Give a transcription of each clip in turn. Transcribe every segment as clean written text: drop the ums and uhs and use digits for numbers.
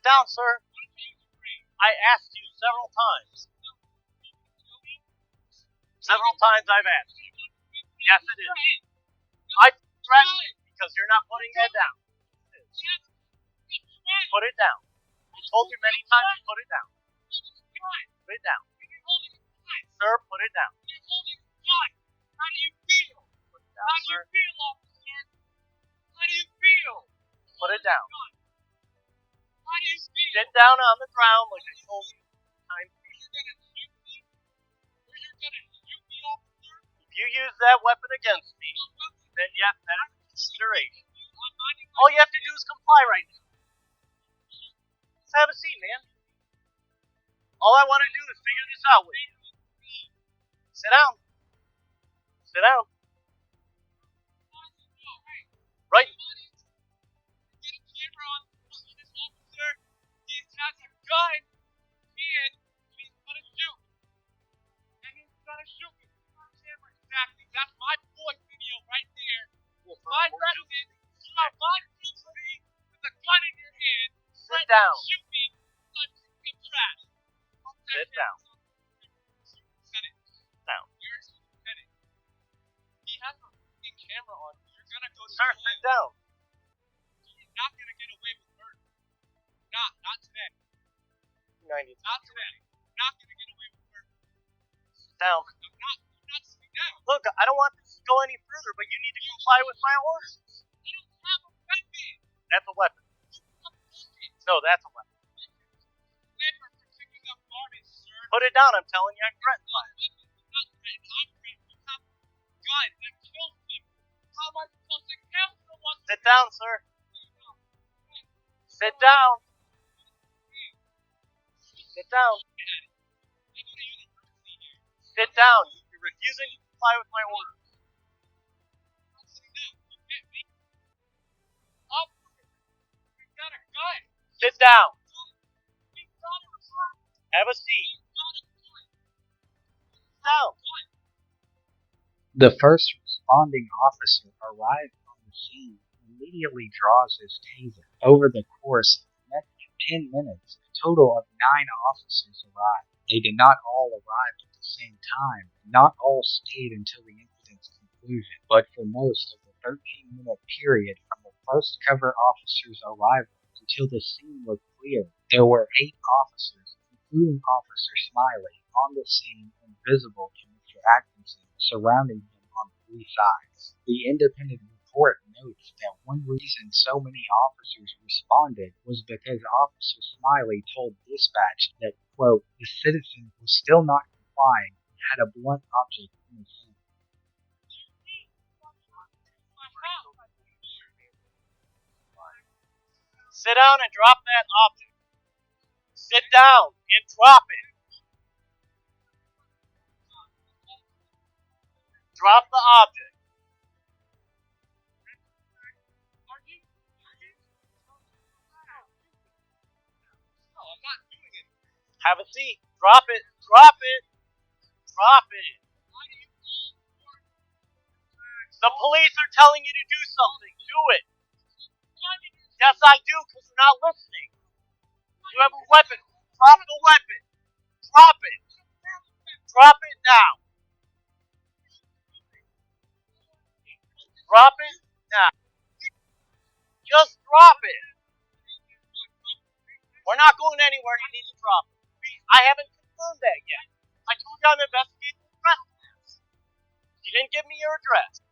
down, sir. I asked you several times. Several times I've asked you. Yes, it is. I threatened you because you're not putting that down. Put it down. I told you many times to put it down. Put it down. Sir, put it down. How do you feel? Put it down, sir. How do you feel, officer? How do you feel? Put it down. How do you feel? Sit down on the ground like I told you. You're gonna shoot me? Or you're gonna shoot me, officer? If you use that weapon against me, then yes, that is a consideration. All you have to do is comply right now. Let's have a seat, man. All I want to do is figure this out with you. Sit down. Sit down. Right. Get a camera on this officer. He has a gun and he's gonna shoot. And he's gonna shoot me. Exactly. That's my boy video right there. My resident, my duty with a gun in your hand. Sit down. Shoot me like some trash. Sit down. Down. He has a fucking camera on. You're gonna go to Sir, sit down. You're not gonna get away with murder. Not today. 90. Not today. You're not gonna get away with murder. Sit down. I'm not sitting down. Look, I don't want this to go any further, but you need to comply with my orders. I don't have a weapon. That's a weapon. No, that's a weapon. Never for picking up garbage, sir. Put it down. I'm telling you, I'm threatened by it. Not threatened. I'm threatened. You have a gun that kills people. How am I supposed to kill someone? Sit down, sir. Sit down. Sit down. Sit down. You're refusing to comply with my orders. Sit down. Have a seat. Sit down. The first responding officer arrived on the scene and immediately draws his taser. Over the course of the next 10 minutes, a total of 9 officers arrived. They did not all arrive at the same time. Not all stayed until the incident's conclusion, but for most of the 13-minute period from the first cover officer's arrival until the scene was clear, there were 8 officers, including Officer Smiley, on the scene and visible to Mr. Atkinson, surrounding him on 3 sides. The independent report notes that one reason so many officers responded was because Officer Smiley told dispatch that, quote, the citizen was still not complying and had a blunt object in his hand. Sit down and drop that object. Sit down and drop it. Drop the object. No, I'm not doing it. Have a seat. Drop it. Drop it. Drop it. The police are telling you to do something. Do it. Yes, I do, because you're not listening. You have a weapon. Drop the weapon. Drop it. Drop it now. Drop it now. Just drop it. We're not going anywhere. You need to drop it. I haven't confirmed that yet. I told you I'm investigating the trespass. You didn't give me your address.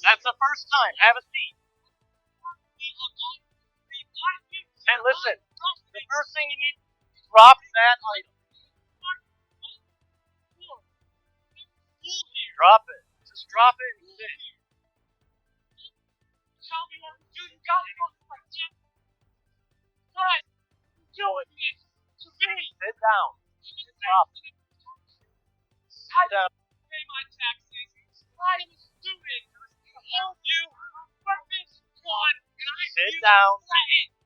That's the first time. Have a seat. And listen, the first thing you need to drop that item. Drop it. Just drop it and sit. Tell me what to do. You got it. What? Do it to me. Sit down. Drop it. Sit down. Pay my taxes. I'm a student. You weapons one, and I Sit down.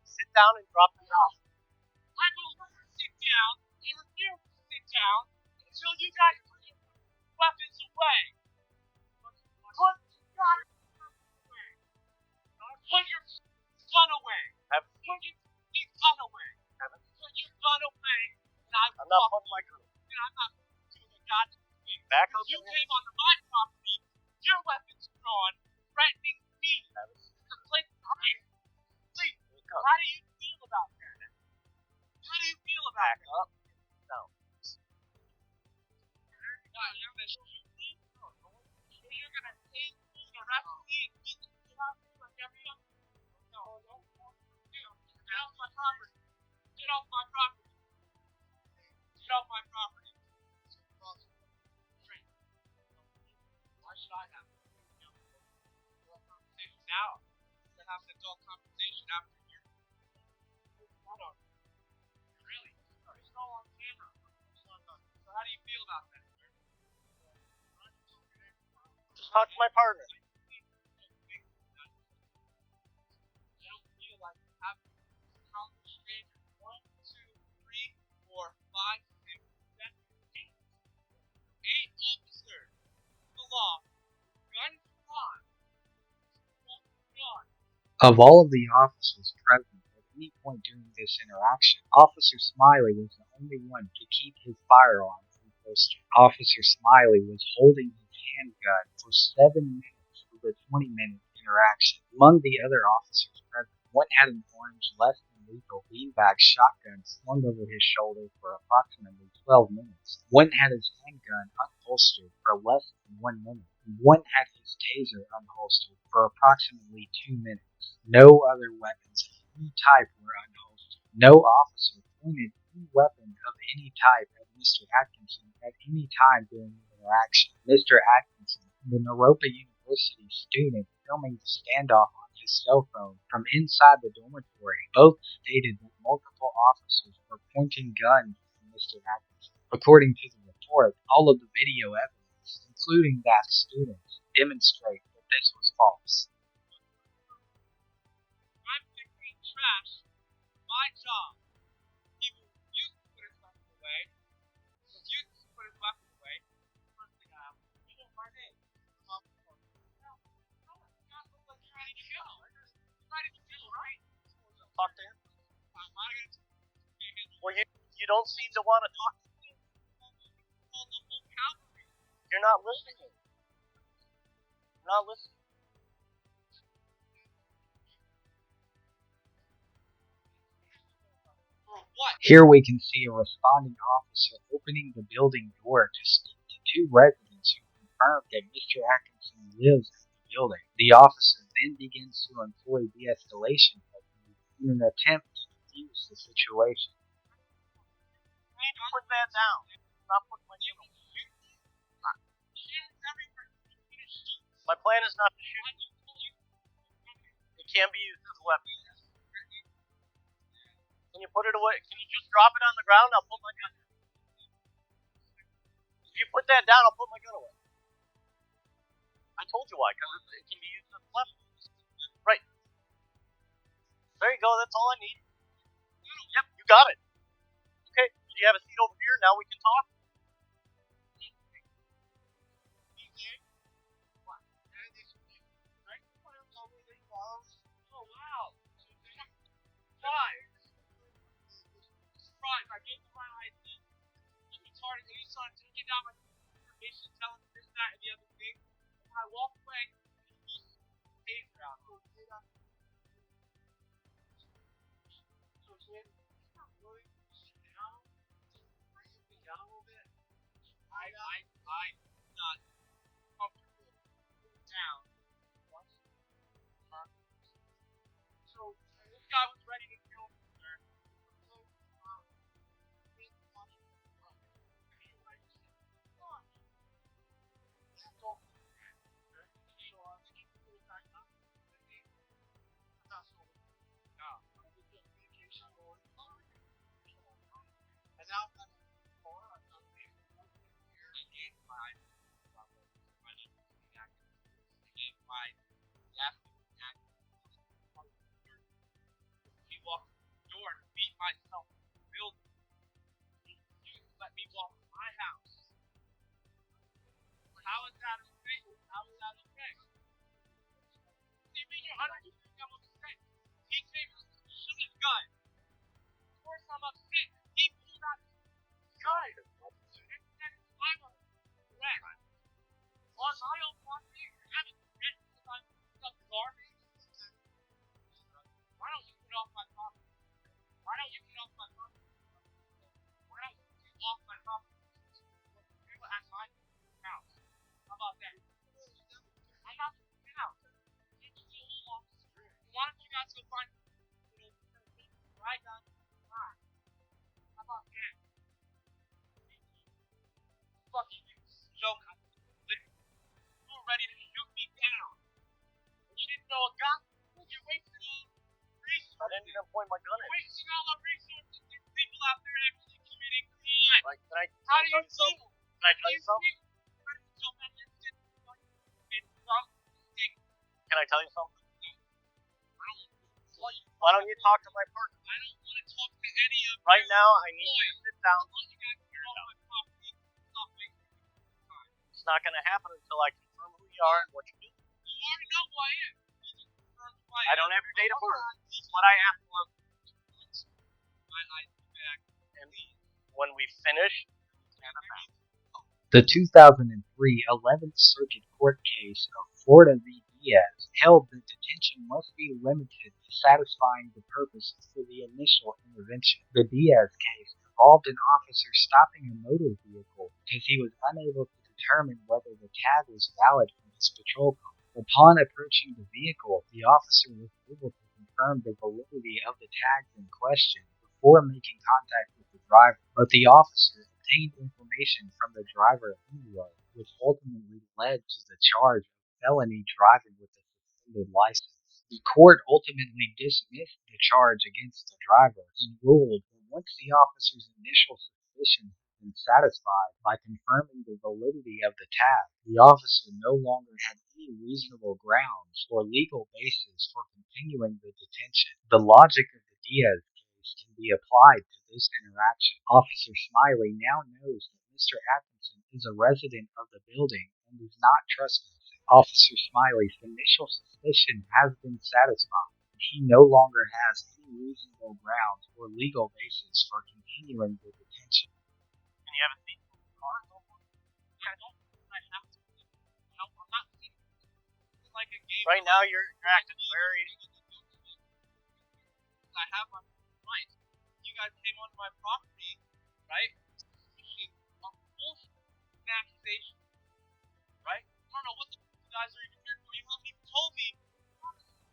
Sit down and drop the knife. I will never sit down and refuse to sit down until you guys put your weapons away. Put your gun away. Put your gun away. You came onto my property, your weapon's drawn, threatening me to place fire. Please, how do you feel about that? How do you feel about that? Up. No. You're gonna shoot me? Or you're gonna take me, arrest me, and beat the shit out of me like everyone? No. Get off my property. Get off my property. Get off my property. Why should I have to? Conversation now? We're gonna have an adult conversation after you're really? It's all on camera. So how do you feel about that, sir? Just talk to my partner. I don't feel like having count the strangers. 1, 2, 3, 4, 5, 6, 7, 8. 8 officers. The law. Guns drawn. Of all of the officers present at any point during this interaction, Officer Smiley was the only one to keep his firearm unholstered. Officer Smiley was holding his handgun for 7 minutes of the 20-minute interaction. Among the other officers present, one had an orange, less than lethal beanbag shotgun slung over his shoulder for approximately 12 minutes. One had his handgun unholstered for less than 1 minute. One had his taser unholstered for approximately 2 minutes. No other weapons of any type were unholstered. No officer pointed any weapon of any type at Mr. Atkinson at any time during the interaction. Mr. Atkinson, the Naropa University student filming the standoff on his cell phone from inside the dormitory, both stated that multiple officers were pointing guns at Mr. Atkinson. According to the report, all of the video evidence, including that student, demonstrate that this was false. I'm picking trash. My job. He refused to put his weapon away. First thing I have. You know my name. No, you guys look like you're ready to go. You're ready to go, right? Talk to him. I'm not gonna. Well, you don't seem to want to talk to me. Call the whole cavalry. You're not listening. You're not listening. For what? Here we can see a responding officer opening the building door to speak to 2 residents who confirm that Mr. Atkinson lives in the building. The officer then begins to employ de-escalation techniques in an attempt to defuse the situation. You need to put that down. Stop putting my name on. My plan is not to shoot you. It can be used as a weapon. Can you put it away? Can you just drop it on the ground? I'll put my gun. If you put that down, I'll put my gun away. I told you why, because it can be used as a weapon. Right. There you go, that's all I need. Yep, you got it. Okay, do you have a seat over here? Now we can talk. Oh, wow. Five. Surprise, I gave you my ID. You retarded, you saw taking down my information, telling me this, that, and the other thing. And when I walked away, he taser out. So, kid, really sit down, bring me down a little bit. I'm not comfortable down. So, this guy was ready to kill me, sir. And now I'm he walked through the door to beat myself in the building. He refused to let me walk in my house. How is that okay? How is that okay? What do you mean you're under? I'm upset. He came to shoot his gun. Of course I'm upset. He pulled out his gun. And I'm correct. I got fine. How about that? Fuck you, joke. You were ready to shoot me down. You didn't know a gun. You wasted all resources. I didn't even point my gun You're at you. wasting all our resources. There's people out there actually committing crime. Like, can I How do tell you you something? feel? Can I tell you something? Can I tell you something? Why don't you talk to my partner? I don't want to talk to any of Right you. now, I need you to sit down. I want you guys to get off my property. Stop wasting time. It's not going to happen until I confirm who you are and what you do. You already know who I am. You just confirmed who I am. I don't have your date of birth. This is what I asked for. My ID back. And when we finish, The 2003 11th Circuit Court case of Florida v. Diaz held that detention must be limited to satisfying the purpose for the initial intervention. The Diaz case involved an officer stopping a motor vehicle because he was unable to determine whether the tag was valid from his patrol car. Upon approaching the vehicle, the officer was able to confirm the validity of the tags in question before making contact with the driver, but the officer obtained information from the driver anyway, which ultimately led to the charge of felony driving with a suspended license. The court ultimately dismissed the charge against the driver and ruled that once the officer's initial suspicion had been satisfied by confirming the validity of the tag, the officer no longer had any reasonable grounds or legal basis for continuing the detention. The logic of the Diaz case can be applied to this interaction. Officer Smiley now knows that Mr. Atkinson is a resident of the building and is not trespassing. Officer Smiley's initial suspicion has been satisfied. He no longer has any reasonable grounds or legal basis for continuing the detention. and you haven't seen the car no more. Yeah, I don't. I have to. No, I'm not seeing it. It's like a game. Right now, you're acting very. I have my rights. You guys came onto my property, right? Pushing a bullshit accusation, right? I don't know what the you guys are even here for. You haven't even told me.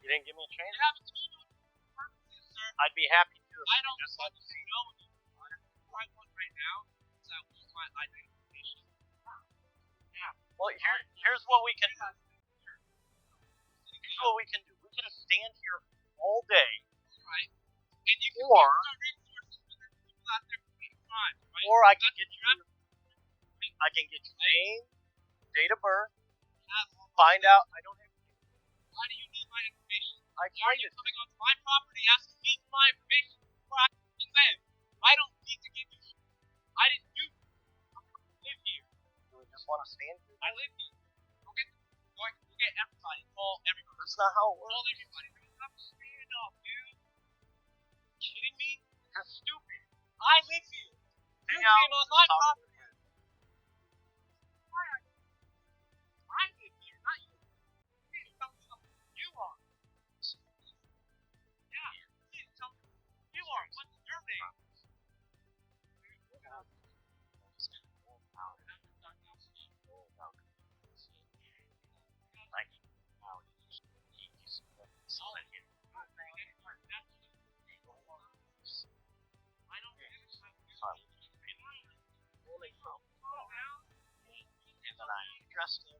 You didn't give me a chance. You haven't told me what the purpose is, sir. I'd be happy to. I don't just want to know what you want. Who I want right now is I want my identification. Yeah. Well, here's what we can do. Here's what we can do. We can stand here all day, Right. And you can Or- use our resources when there's people out there committing crimes, right? or I can That's get what you. you're I can get your name, date of birth, asking. find out. I don't have. Why do you need my information? I Why are tried you it. coming onto my property asking me for my information before I can live? I don't need to give you shit. I didn't do it. I live here. Do we just want to stand here? I live here. Go get everybody. Call everybody. That's not how it Call works. everybody. I'm stand up, dude. You kidding me? You're stupid. I live here. You Hang out, came on my talk to property. her. Why are you? I live here, not you. Please tell me something. You are. Yeah. Please tell me who you are. What's your name? I don't get it. And then I dressed him.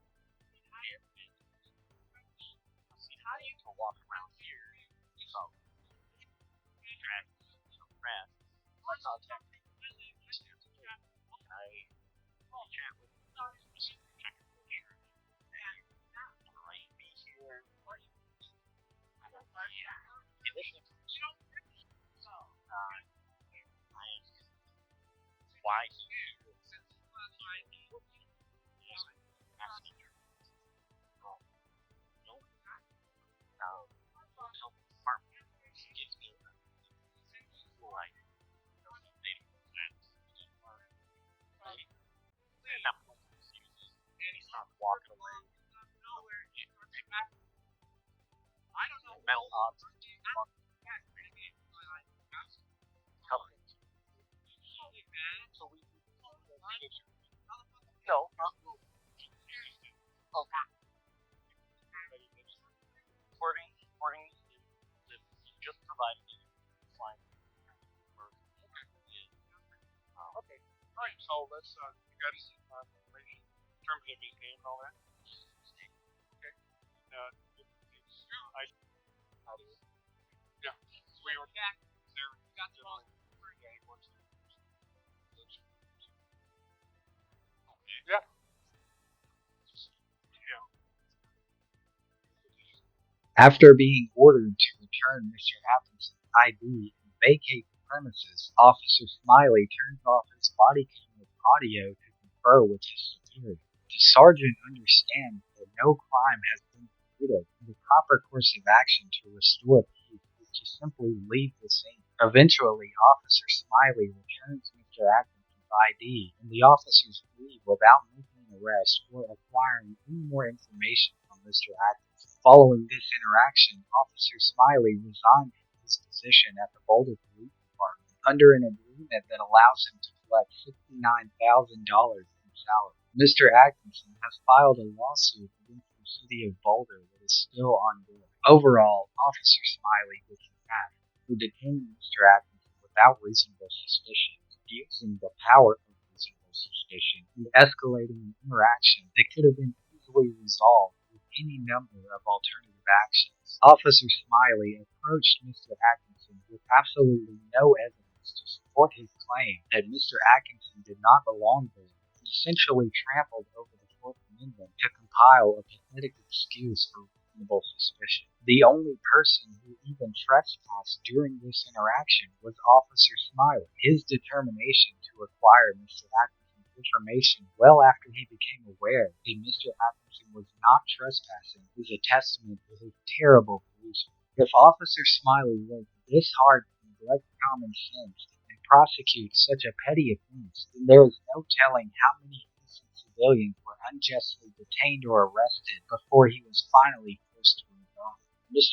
How do you walk around here? So, drag some grass. I contact him. I chat with him. Check him here. And right be here. Why he gives me like and he starts walking away. I don't know. Metal objects. So we no, not okay. Recording, just provided fine. So let's, you got his information in terms of his name and all that. Okay. Yeah. So we were there. We got the most. Yeah, he works there. Okay. Yeah. Yeah. After being ordered to return Mr. Atkinson's ID and vacate the premises, Officer Smiley turns off his body camera audio to confer with his superior. The sergeant understands that no crime has been committed, and the proper course of action to restore peace is to simply leave the scene. Eventually, Officer Smiley returns Mr. Atkinson's ID, and the officers leave without making an arrest or acquiring any more information from Mr. Atkinson. Following this interaction, Officer Smiley resigned from his position at the Boulder Police Department under an agreement that allows him to collect $69,000 in salary. Mr. Atkinson has filed a lawsuit against the city of Boulder that is still ongoing. Overall, Officer Smiley was tasked with detaining Mr. Atkinson without reasonable suspicion, using the power of reasonable suspicion, and escalating an interaction that could have been easily resolved with any number of alternative actions. Officer Smiley approached Mr. Atkinson with absolutely no evidence to support his claim that Mr. Atkinson did not belong there, and essentially trampled over the Fourth Amendment to compile a pathetic excuse for reasonable suspicion. The only person who even trespassed during this interaction was Officer Smiley. His determination to acquire Mr. Atkinson's information well after he became aware that Mr. Atkinson was not trespassing is a testament to his terrible police work. If Officer Smiley worked this hard to neglect common sense and prosecute such a petty offense, then there is no telling how many innocent civilians were unjustly detained or arrested before he was finally forced to resign. Mr.